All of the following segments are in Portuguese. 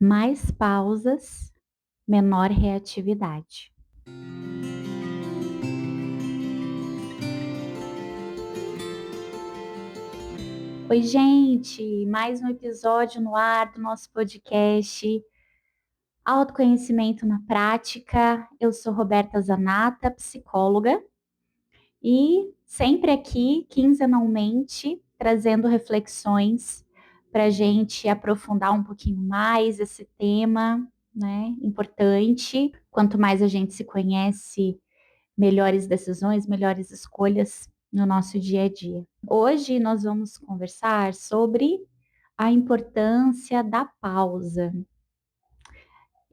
Mais pausas, menor reatividade. Oi, gente, mais um episódio no ar do nosso podcast Autoconhecimento na Prática. Eu sou Roberta Zanata, psicóloga, e sempre aqui, quinzenalmente, trazendo reflexões para a gente aprofundar um pouquinho mais esse tema, né? Importante. Quanto mais a gente se conhece, melhores decisões, melhores escolhas no nosso dia a dia. Hoje nós vamos conversar sobre a importância da pausa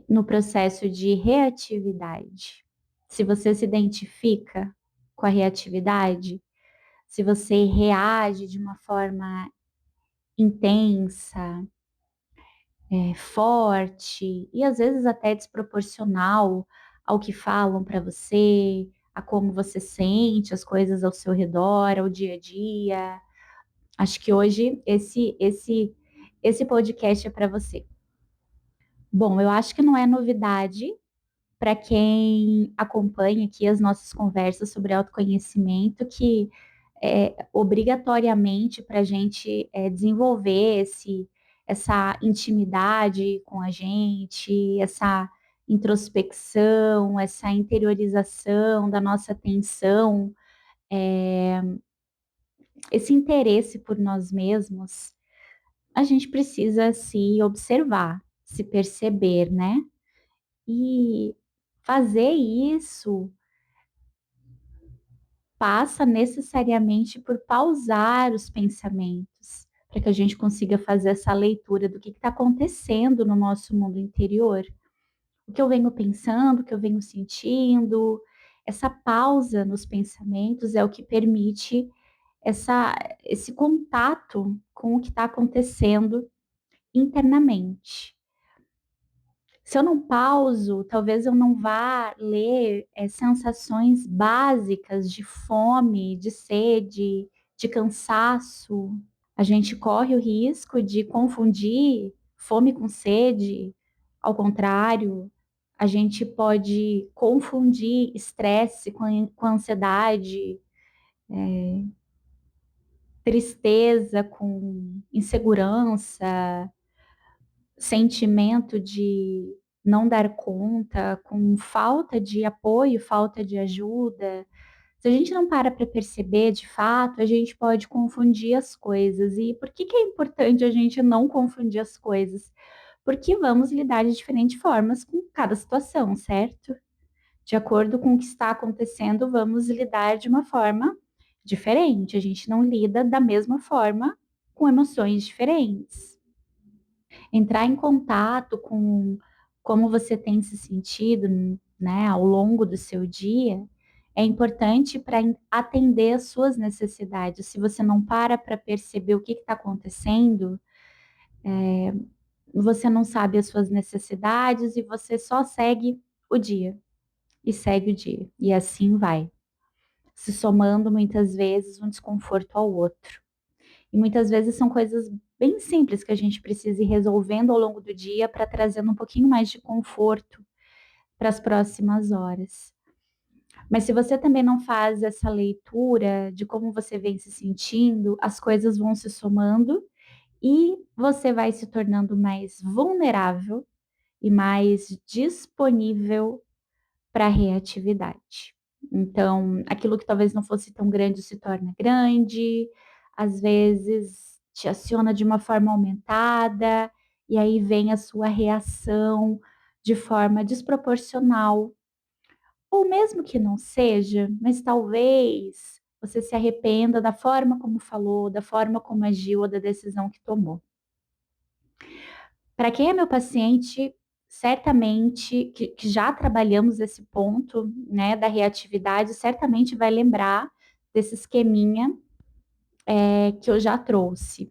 no processo de reatividade. Se você se identifica com a reatividade, se você reage de uma forma intensa, forte e às vezes até desproporcional ao que falam para você, a como você sente as coisas ao seu redor, ao dia a dia. Acho que hoje esse podcast é para você. Bom, eu acho que não é novidade para quem acompanha aqui as nossas conversas sobre autoconhecimento que obrigatoriamente para a gente desenvolver essa intimidade com a gente, essa introspecção, essa interiorização da nossa atenção, esse interesse por nós mesmos, a gente precisa se observar, se perceber, né? E fazer isso passa necessariamente por pausar os pensamentos, para que a gente consiga fazer essa leitura do que está acontecendo no nosso mundo interior. O que eu venho pensando, o que eu venho sentindo, essa pausa nos pensamentos é o que permite esse contato com o que está acontecendo internamente. Se eu não pauso, talvez eu não vá ler sensações básicas de fome, de sede, de cansaço. A gente corre o risco de confundir fome com sede. Ao contrário, a gente pode confundir estresse com ansiedade, tristeza com insegurança, sentimento de não dar conta, com falta de apoio, falta de ajuda. Se a gente não para perceber de fato, a gente pode confundir as coisas. E por que é importante a gente não confundir as coisas? Porque vamos lidar de diferentes formas com cada situação, certo? De acordo com o que está acontecendo, vamos lidar de uma forma diferente. A gente não lida da mesma forma com emoções diferentes. Entrar em contato com como você tem se sentido, né, ao longo do seu dia, é importante para atender às suas necessidades. Se você não para perceber o que está acontecendo, você não sabe as suas necessidades e você só segue o dia e segue o dia. E assim vai, se somando muitas vezes um desconforto ao outro. E muitas vezes são coisas bem simples que a gente precisa ir resolvendo ao longo do dia para trazendo um pouquinho mais de conforto para as próximas horas. Mas se você também não faz essa leitura de como você vem se sentindo, as coisas vão se somando e você vai se tornando mais vulnerável e mais disponível para a reatividade. Então, aquilo que talvez não fosse tão grande se torna grande, às vezes te aciona de uma forma aumentada, e aí vem a sua reação de forma desproporcional. Ou mesmo que não seja, mas talvez você se arrependa da forma como falou, da forma como agiu ou da decisão que tomou. Para quem é meu paciente, certamente que já trabalhamos esse ponto, né, da reatividade, certamente vai lembrar desse esqueminha que eu já trouxe.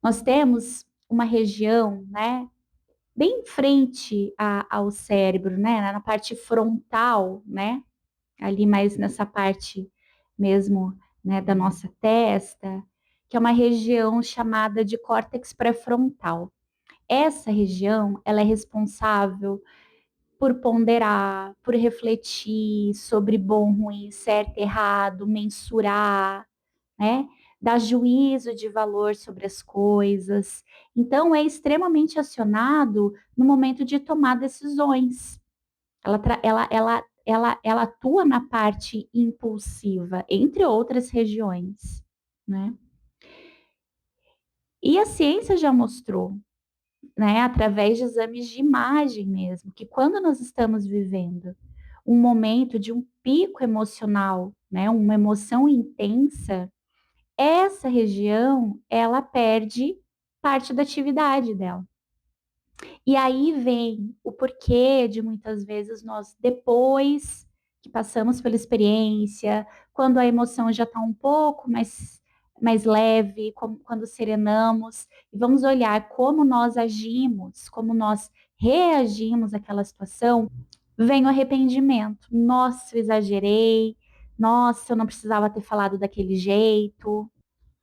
Nós temos uma região, né, bem em frente ao cérebro, né, na parte frontal, né, ali mais nessa parte mesmo, né, da nossa testa, que é uma região chamada de córtex pré-frontal. essa região, ela é responsável por ponderar, por refletir sobre bom, ruim, certo, errado, mensurar, né? Dar juízo de valor sobre as coisas. Então, é extremamente acionado no momento de tomar decisões. Ela atua na parte impulsiva, entre outras regiões, né? E a ciência já mostrou, né, através de exames de imagem mesmo, que quando nós estamos vivendo um momento de um pico emocional, né, uma emoção intensa, essa região, ela perde parte da atividade dela. E aí vem o porquê de muitas vezes nós, depois que passamos pela experiência, quando a emoção já está um pouco mais leve, quando serenamos, e vamos olhar como nós agimos, como nós reagimos àquela situação, vem o arrependimento. Nossa, eu exagerei. Nossa, eu não precisava ter falado daquele jeito.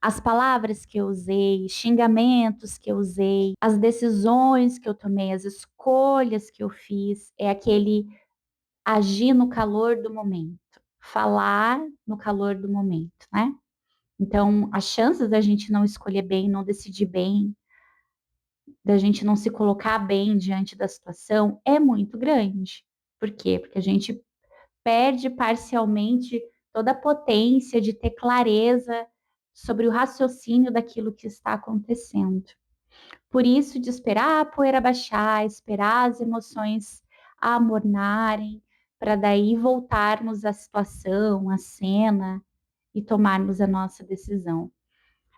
As palavras que eu usei, xingamentos que eu usei, as decisões que eu tomei, as escolhas que eu fiz, é aquele agir no calor do momento, falar no calor do momento, né? Então, as chances da gente não escolher bem, não decidir bem, da gente não se colocar bem diante da situação é muito grande. Por quê? Porque a gente perde parcialmente toda a potência de ter clareza sobre o raciocínio daquilo que está acontecendo. Por isso, de esperar a poeira baixar, esperar as emoções amornarem, para daí voltarmos à situação, à cena e tomarmos a nossa decisão.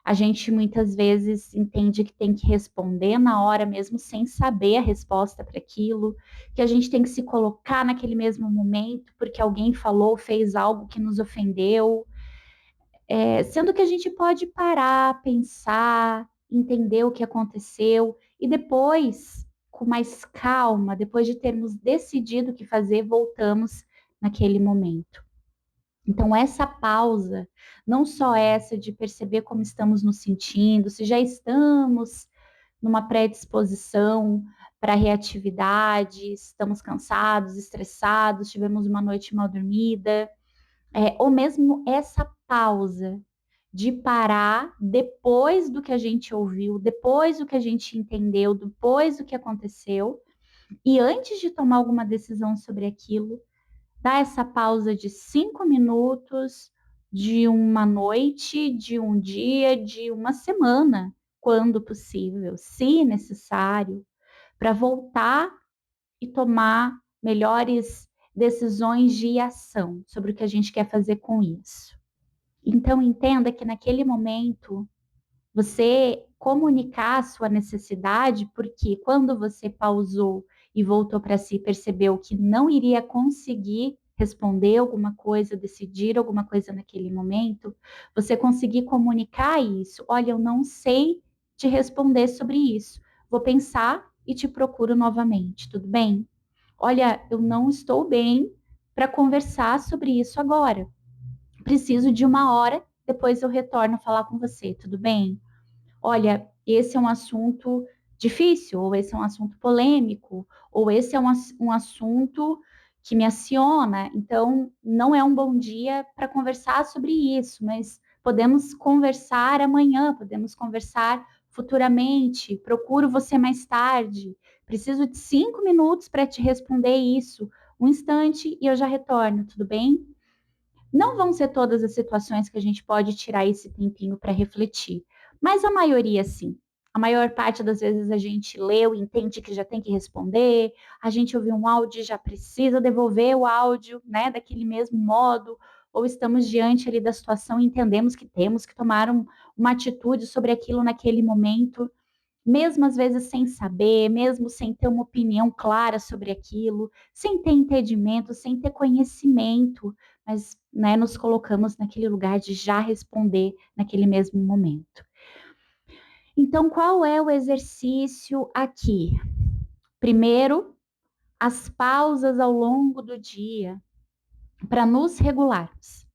A gente muitas vezes entende que tem que responder na hora mesmo sem saber a resposta para aquilo, que a gente tem que se colocar naquele mesmo momento porque alguém falou, fez algo que nos ofendeu, sendo que a gente pode parar, pensar, entender o que aconteceu e depois, com mais calma, depois de termos decidido o que fazer, voltamos naquele momento. Então, essa pausa, não só essa de perceber como estamos nos sentindo, se já estamos numa predisposição para reatividade, estamos cansados, estressados, tivemos uma noite mal dormida, ou mesmo essa pausa de parar depois do que a gente ouviu, depois do que a gente entendeu, depois do que aconteceu, e antes de tomar alguma decisão sobre aquilo, dá essa pausa de 5 minutos, de uma noite, de um dia, de uma semana, quando possível, se necessário, para voltar e tomar melhores decisões de ação sobre o que a gente quer fazer com isso. Então, entenda que naquele momento você comunicar a sua necessidade, porque quando você pausou e voltou para si, percebeu que não iria conseguir responder alguma coisa, decidir alguma coisa naquele momento, você conseguir comunicar isso. Olha, eu não sei te responder sobre isso. Vou pensar e te procuro novamente, tudo bem? Olha, eu não estou bem para conversar sobre isso agora. Preciso de uma hora, depois eu retorno a falar com você, tudo bem? Olha, esse é um assunto difícil, ou esse é um assunto polêmico, ou esse é um assunto que me aciona, então não é um bom dia para conversar sobre isso, mas podemos conversar amanhã, podemos conversar futuramente, procuro você mais tarde, preciso de 5 minutos para te responder isso, um instante e eu já retorno, tudo bem? Não vão ser todas as situações que a gente pode tirar esse tempinho para refletir, mas a maioria sim. A maior parte das vezes a gente leu e entende que já tem que responder, a gente ouviu um áudio e já precisa devolver o áudio, né, daquele mesmo modo, ou estamos diante ali da situação e entendemos que temos que tomar uma atitude sobre aquilo naquele momento, mesmo às vezes sem saber, mesmo sem ter uma opinião clara sobre aquilo, sem ter entendimento, sem ter conhecimento, mas né, nos colocamos naquele lugar de já responder naquele mesmo momento. Então, qual é o exercício aqui? Primeiro, as pausas ao longo do dia para nos regularmos.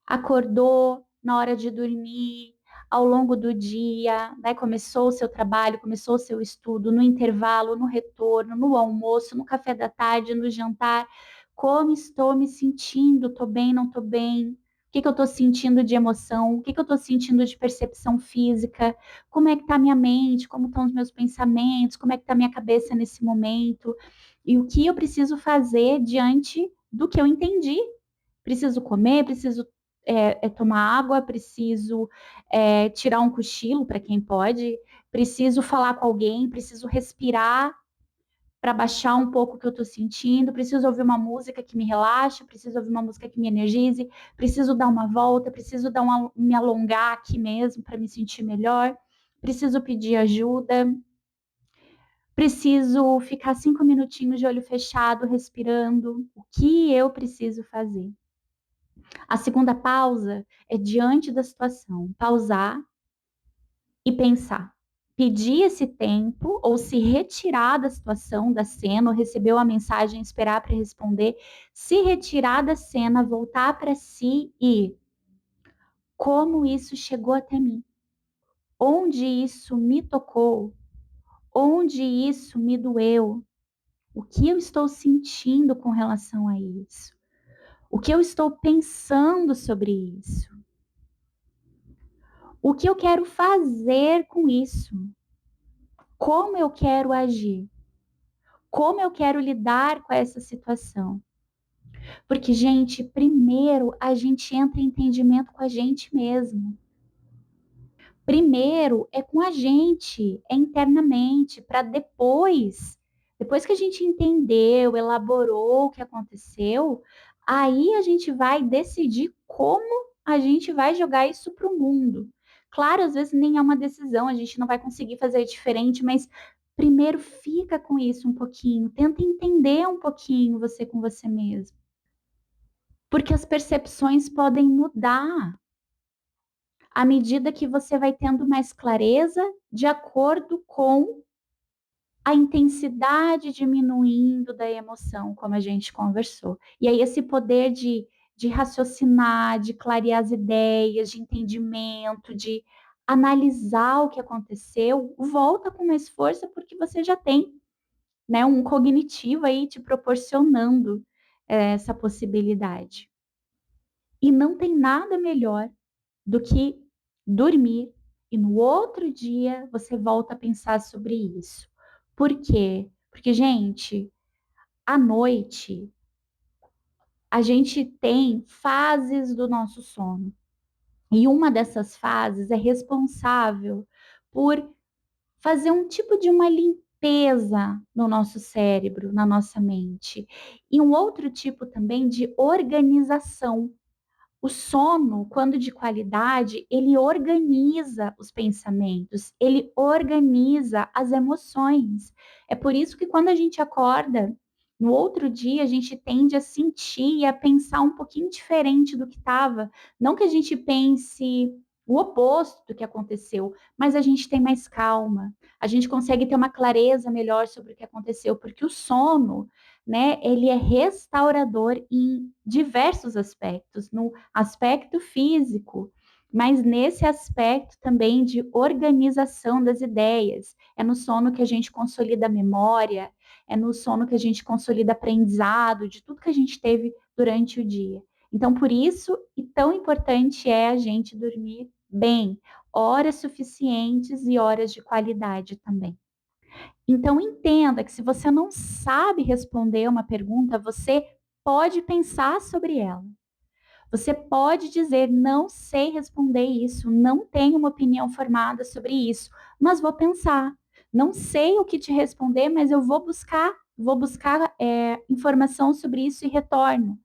Acordou na hora de dormir, ao longo do dia, né? Começou o seu trabalho, começou o seu estudo, no intervalo, no retorno, no almoço, no café da tarde, no jantar. Como estou me sentindo? Estou bem, não estou bem? O que eu estou sentindo de emoção? O que eu estou sentindo de percepção física? Como é que está minha mente? Como estão os meus pensamentos? Como é que está minha cabeça nesse momento? E o que eu preciso fazer diante do que eu entendi? Preciso comer, preciso tomar água, preciso tirar um cochilo para quem pode, preciso falar com alguém, preciso respirar para baixar um pouco o que eu estou sentindo, preciso ouvir uma música que me relaxe, preciso ouvir uma música que me energize, preciso dar uma volta, preciso me alongar aqui mesmo para me sentir melhor, preciso pedir ajuda, preciso ficar 5 minutinhos de olho fechado, respirando. O que eu preciso fazer? A segunda pausa é diante da situação, pausar e pensar. Pedir esse tempo ou se retirar da situação, da cena, ou receber uma mensagem, esperar para responder, se retirar da cena, voltar para si e como isso chegou até mim, onde isso me tocou, onde isso me doeu, o que eu estou sentindo com relação a isso, o que eu estou pensando sobre isso, o que eu quero fazer com isso, como eu quero agir, como eu quero lidar com essa situação. Porque, gente, primeiro a gente entra em entendimento com a gente mesmo. Primeiro é com a gente, é internamente, para depois que a gente entendeu, elaborou o que aconteceu, aí a gente vai decidir como a gente vai jogar isso para o mundo. Claro, às vezes nem é uma decisão, a gente não vai conseguir fazer diferente, mas primeiro fica com isso um pouquinho, tenta entender um pouquinho você com você mesmo. Porque as percepções podem mudar à medida que você vai tendo mais clareza de acordo com a intensidade diminuindo da emoção, como a gente conversou. E aí, esse poder de raciocinar, de clarear as ideias, de entendimento, de analisar o que aconteceu, volta com mais força, porque você já tem, né, um cognitivo aí te proporcionando essa possibilidade. E não tem nada melhor do que dormir e no outro dia você volta a pensar sobre isso. Por quê? Porque, gente, à noite a gente tem fases do nosso sono. E uma dessas fases é responsável por fazer um tipo de uma limpeza no nosso cérebro, na nossa mente. E um outro tipo também de organização. O sono, quando de qualidade, ele organiza os pensamentos, ele organiza as emoções. É por isso que quando a gente acorda, no outro dia, a gente tende a sentir e a pensar um pouquinho diferente do que estava. Não que a gente pense o oposto do que aconteceu, mas a gente tem mais calma, a gente consegue ter uma clareza melhor sobre o que aconteceu, porque o sono, né, ele é restaurador em diversos aspectos, no aspecto físico, mas nesse aspecto também de organização das ideias. É no sono que a gente consolida a memória, é no sono que a gente consolida aprendizado de tudo que a gente teve durante o dia. Então, por isso, e tão importante é a gente dormir bem, horas suficientes e horas de qualidade também. Então, entenda que se você não sabe responder uma pergunta, você pode pensar sobre ela. Você pode dizer, não sei responder isso, não tenho uma opinião formada sobre isso, mas vou pensar. Não sei o que te responder, mas eu vou buscar informação sobre isso e retorno.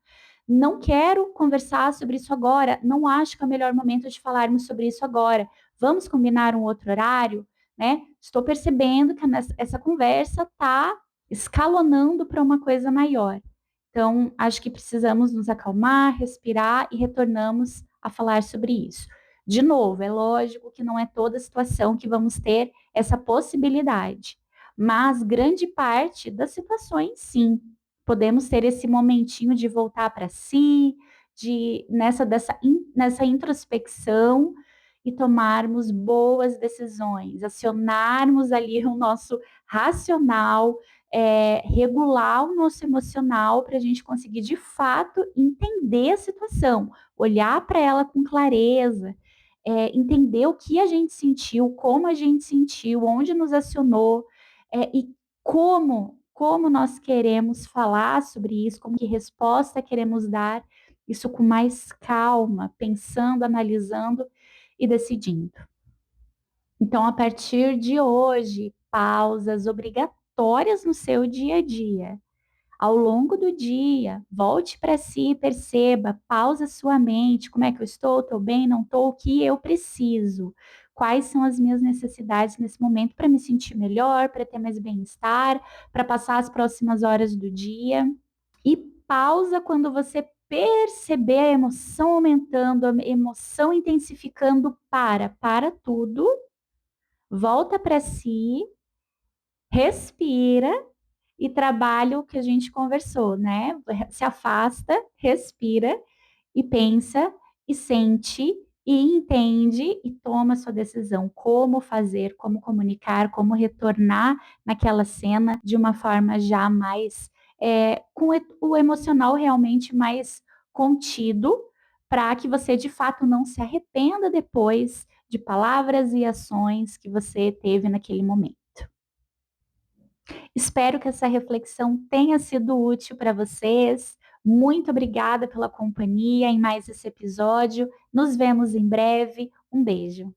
Não quero conversar sobre isso agora, não acho que é o melhor momento de falarmos sobre isso agora. Vamos combinar um outro horário, né? Estou percebendo que essa conversa está escalonando para uma coisa maior. Então, acho que precisamos nos acalmar, respirar e retornamos a falar sobre isso. De novo, é lógico que não é toda situação que vamos ter essa possibilidade, mas grande parte das situações, sim, podemos ter esse momentinho de voltar para si, nessa introspecção e tomarmos boas decisões, acionarmos ali o nosso racional, regular o nosso emocional para a gente conseguir de fato entender a situação, olhar para ela com clareza, entender o que a gente sentiu, como a gente sentiu, onde nos acionou, e como nós queremos falar sobre isso, como que resposta queremos dar, isso com mais calma, pensando, analisando e decidindo. Então, a partir de hoje, pausas obrigatórias no seu dia a dia. Ao longo do dia, volte para si, perceba, pausa sua mente, como é que eu estou, estou bem, não estou, o que eu preciso, quais são as minhas necessidades nesse momento para me sentir melhor, para ter mais bem-estar, para passar as próximas horas do dia. E pausa quando você perceber a emoção aumentando, a emoção intensificando, para tudo, volta para si, respira e trabalha o que a gente conversou, né? Se afasta, respira e pensa e sente e entende e toma sua decisão. Como fazer, como comunicar, como retornar naquela cena de uma forma já mais com o emocional realmente mais contido, para que você de fato não se arrependa depois de palavras e ações que você teve naquele momento. Espero que essa reflexão tenha sido útil para vocês. Muito obrigada pela companhia em mais esse episódio. Nos vemos em breve. Um beijo.